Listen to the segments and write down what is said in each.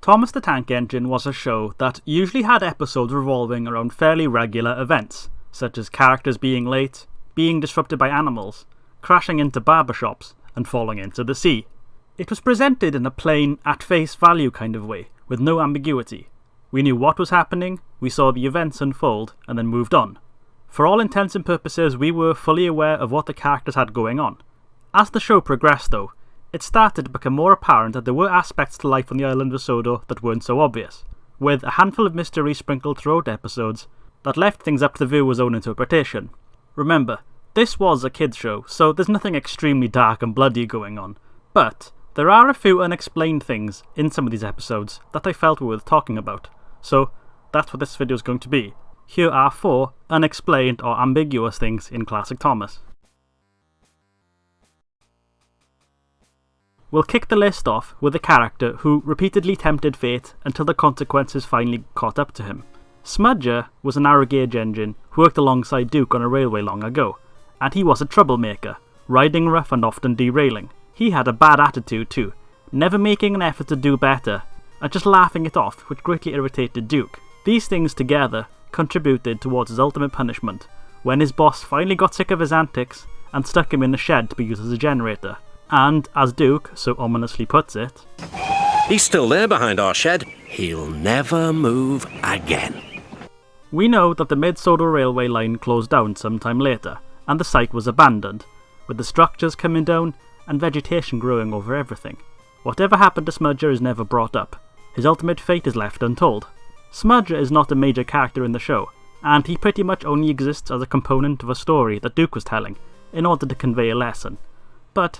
Thomas the Tank Engine was a show that usually had episodes revolving around fairly regular events, such as characters being late, being disrupted by animals, crashing into barbershops, and falling into the sea. It was presented in a plain, at face value kind of way, with no ambiguity. We knew what was happening, we saw the events unfold, and then moved on. For all intents and purposes, we were fully aware of what the characters had going on. As the show progressed though, it started to become more apparent that there were aspects to life on the island of Sodor that weren't so obvious, with a handful of mysteries sprinkled throughout episodes that left things up to the viewer's own interpretation. Remember, this was a kids show, so there's nothing extremely dark and bloody going on, but there are a few unexplained things in some of these episodes that I felt were worth talking about, so that's what this video is going to be. Here are 4 unexplained or ambiguous things in classic Thomas. We'll kick the list off with a character who repeatedly tempted fate until the consequences finally caught up to him. Smudge was a narrow gauge engine who worked alongside Duke on a railway long ago, and he was a troublemaker, riding rough and often derailing. He had a bad attitude too, never making an effort to do better, and just laughing it off, which greatly irritated Duke. These things together contributed towards his ultimate punishment, when his boss finally got sick of his antics and stuck him in a shed to be used as a generator. And, as Duke so ominously puts it, "He's still there behind our shed. He'll never move again." We know that the Mid-Sodor railway line closed down sometime later, and the site was abandoned, with the structures coming down and vegetation growing over everything. Whatever happened to Smudge is never brought up. His ultimate fate is left untold. Smudge is not a major character in the show, and he pretty much only exists as a component of a story that Duke was telling, in order to convey a lesson. But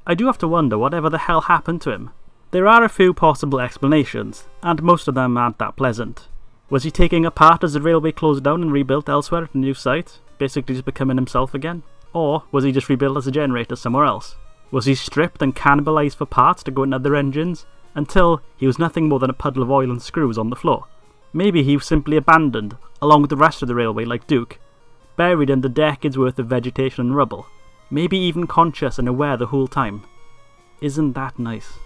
I do have to wonder whatever the hell happened to him. There are a few possible explanations, and most of them aren't that pleasant. Was he taking apart as the railway closed down and rebuilt elsewhere at a new site, basically just becoming himself again? Or was he just rebuilt as a generator somewhere else? Was he stripped and cannibalised for parts to go in other engines, until he was nothing more than a puddle of oil and screws on the floor? Maybe he was simply abandoned, along with the rest of the railway like Duke, buried under decades worth of vegetation and rubble. Maybe even conscious and aware the whole time. Isn't that nice?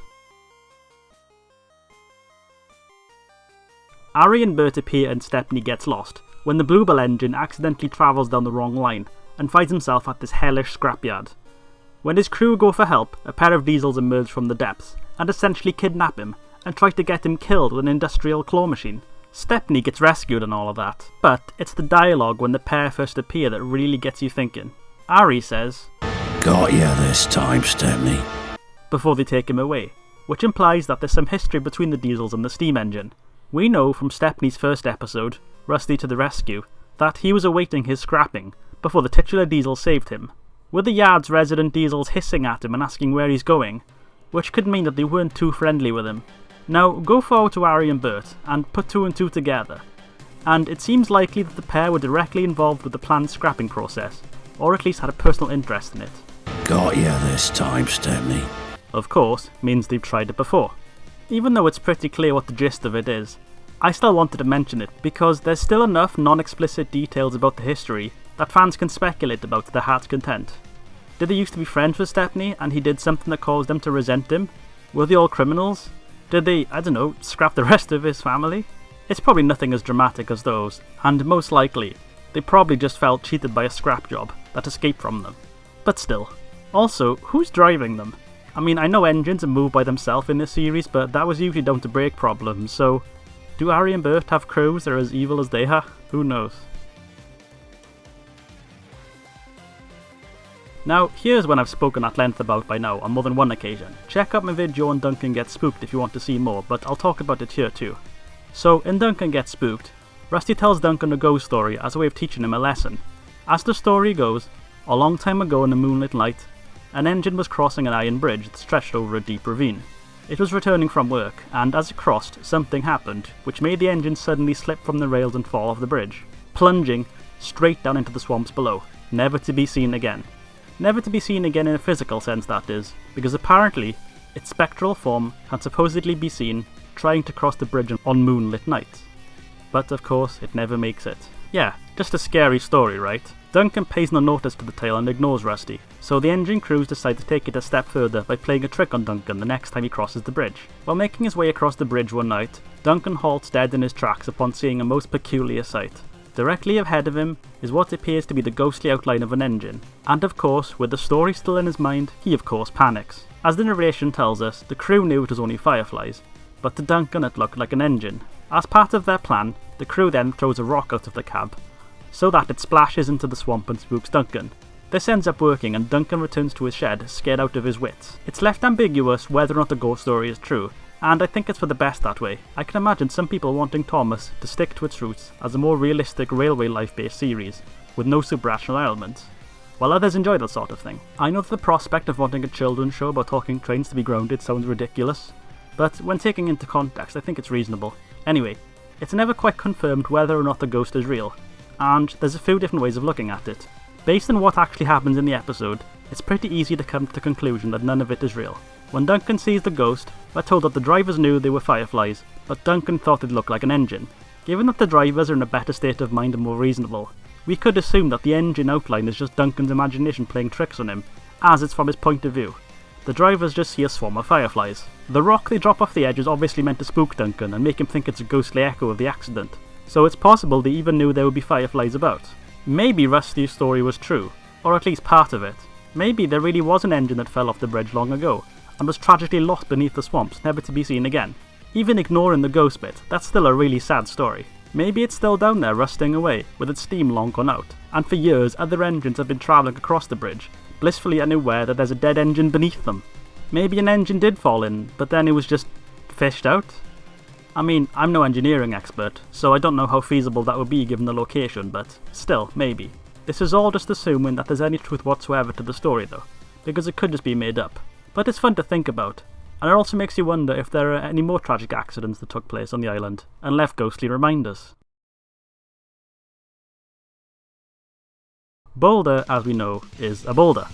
Ari and Bert appear and Stepney gets lost, when the Bluebell engine accidentally travels down the wrong line and finds himself at this hellish scrapyard. When his crew go for help, a pair of diesels emerge from the depths and essentially kidnap him and try to get him killed with an industrial claw machine. Stepney gets rescued and all of that, but it's the dialogue when the pair first appear that really gets you thinking. Ari says, "Got ya this time, Stepney," before they take him away, which implies that there's some history between the diesels and the steam engine. We know from Stepney's first episode, Rusty to the Rescue, that he was awaiting his scrapping before the titular diesel saved him, with the yard's resident diesels hissing at him and asking where he's going, which could mean that they weren't too friendly with him. Now go forward to Ari and Bert and put 2 and 2 together, and it seems likely that the pair were directly involved with the planned scrapping process, or at least had a personal interest in it. "Got ya this time, Stepney." Of course, means they've tried it before. Even though it's pretty clear what the gist of it is, I still wanted to mention it because there's still enough non-explicit details about the history that fans can speculate about to their heart's content. Did they used to be friends with Stepney and he did something that caused them to resent him? Were they all criminals? Did they, I don't know, scrap the rest of his family? It's probably nothing as dramatic as those, and most likely, they probably just felt cheated by a scrap job that escaped from them. But still. Also, who's driving them? I mean, I know engines are moved by themselves in this series, but that was usually down to brake problems, so do Ari and Bert have crews that are as evil as they are? Who knows? Now, here's one I've spoken at length about by now on more than one occasion. Check out my video on Duncan Gets Spooked if you want to see more, but I'll talk about it here too. So, in Duncan Gets Spooked, Rusty tells Duncan a ghost story as a way of teaching him a lesson. As the story goes, a long time ago in a moonlit night, an engine was crossing an iron bridge that stretched over a deep ravine. It was returning from work, and as it crossed, something happened, which made the engine suddenly slip from the rails and fall off the bridge, plunging straight down into the swamps below, never to be seen again. Never to be seen again in a physical sense, that is, because apparently its spectral form can supposedly be seen trying to cross the bridge on moonlit nights. But of course, it never makes it. Yeah, Just a scary story, right? Duncan pays no notice to the tale and ignores Rusty, so the engine crews decide to take it a step further by playing a trick on Duncan the next time he crosses the bridge. While making his way across the bridge one night, Duncan halts dead in his tracks upon seeing a most peculiar sight. Directly ahead of him is what appears to be the ghostly outline of an engine, and of course, with the story still in his mind, he of course panics. As the narration tells us, the crew knew it was only fireflies, but to Duncan it looked like an engine. As part of their plan, the crew then throws a rock out of the cab, so that it splashes into the swamp and spooks Duncan. This ends up working and Duncan returns to his shed, scared out of his wits. It's left ambiguous whether or not the ghost story is true, and I think it's for the best that way. I can imagine some people wanting Thomas to stick to its roots as a more realistic railway life-based series, with no supernatural elements, while others enjoy that sort of thing. I know that the prospect of wanting a children's show about talking trains to be grounded sounds ridiculous, but when taking into context I think it's reasonable. Anyway, it's never quite confirmed whether or not the ghost is real, and there's a few different ways of looking at it. Based on what actually happens in the episode, it's pretty easy to come to the conclusion that none of it is real. When Duncan sees the ghost, we're told that the drivers knew they were fireflies, but Duncan thought it looked like an engine. Given that the drivers are in a better state of mind and more reasonable, we could assume that the engine outline is just Duncan's imagination playing tricks on him, as it's from his point of view. The drivers just see a swarm of fireflies. The rock they drop off the edge is obviously meant to spook Duncan and make him think it's a ghostly echo of the accident, so it's possible they even knew there would be fireflies about. Maybe Rusty's story was true, or at least part of it. Maybe there really was an engine that fell off the bridge long ago, and was tragically lost beneath the swamps, never to be seen again. Even ignoring the ghost bit, that's still a really sad story. Maybe it's still down there rusting away, with its steam long gone out, and for years other engines have been travelling across the bridge, blissfully unaware that there's a dead engine beneath them. Maybe an engine did fall in, but then it was just fished out? I mean, I'm no engineering expert, so I don't know how feasible that would be given the location, but still, maybe. This is all just assuming that there's any truth whatsoever to the story though, because it could just be made up. But it's fun to think about, and it also makes you wonder if there are any more tragic accidents that took place on the island, and left ghostly reminders. Boulder, as we know, is a boulder.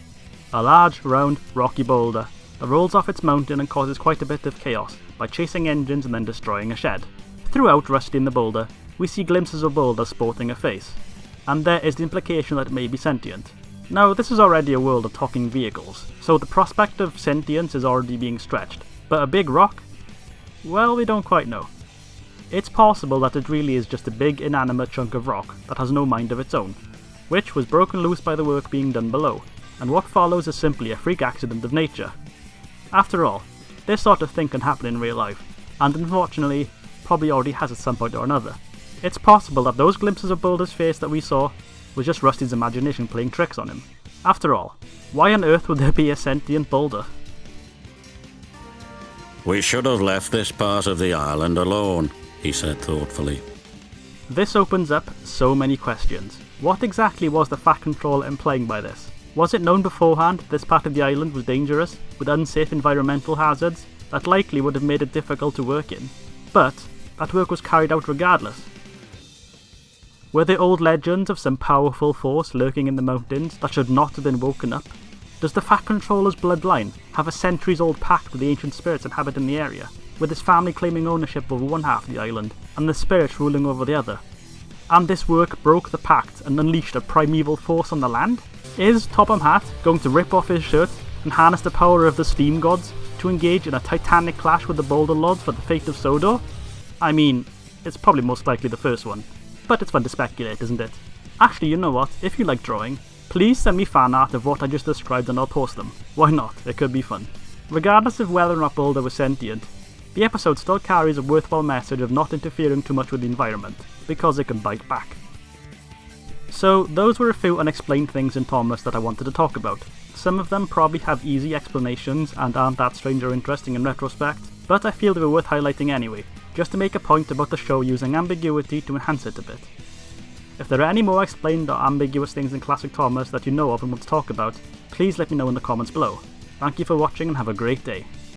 A large, round, rocky boulder that rolls off its mountain and causes quite a bit of chaos by chasing engines and then destroying a shed. Throughout Rusty and the Boulder, we see glimpses of Boulder sporting a face, and there is the implication that it may be sentient. Now, this is already a world of talking vehicles, so the prospect of sentience is already being stretched, but a big rock? Well, we don't quite know. It's possible that it really is just a big inanimate chunk of rock that has no mind of its own, which was broken loose by the work being done below, and what follows is simply a freak accident of nature. After all, this sort of thing can happen in real life, and unfortunately, probably already has at some point or another. It's possible that those glimpses of Boulder's face that we saw was just Rusty's imagination playing tricks on him. After all, why on earth would there be a sentient Boulder? We should have left this part of the island alone, he said thoughtfully. This opens up so many questions. What exactly was the Fat Control implying by this? Was it known beforehand this part of the island was dangerous, with unsafe environmental hazards that likely would have made it difficult to work in, but that work was carried out regardless? Were there old legends of some powerful force lurking in the mountains that should not have been woken up? Does the Fat Controller's bloodline have a centuries-old pact with the ancient spirits inhabiting the area, with his family claiming ownership over one half of the island, and the spirits ruling over the other? And this work broke the pact and unleashed a primeval force on the land? Is Topham Hatt going to rip off his shirt and harness the power of the steam gods to engage in a titanic clash with the Boulder Lords for the fate of Sodor? I mean, it's probably most likely the first one, but it's fun to speculate, isn't it? Actually, you know what, if you like drawing, please send me fan art of what I just described and I'll post them. Why not? It could be fun. Regardless of whether or not Boulder was sentient, the episode still carries a worthwhile message of not interfering too much with the environment, because it can bite back. So those were a few unexplained things in Thomas that I wanted to talk about. Some of them probably have easy explanations and aren't that strange or interesting in retrospect, but I feel they were worth highlighting anyway, just to make a point about the show using ambiguity to enhance it a bit. If there are any more explained or ambiguous things in classic Thomas that you know of and want to talk about, please let me know in the comments below. Thank you for watching and have a great day.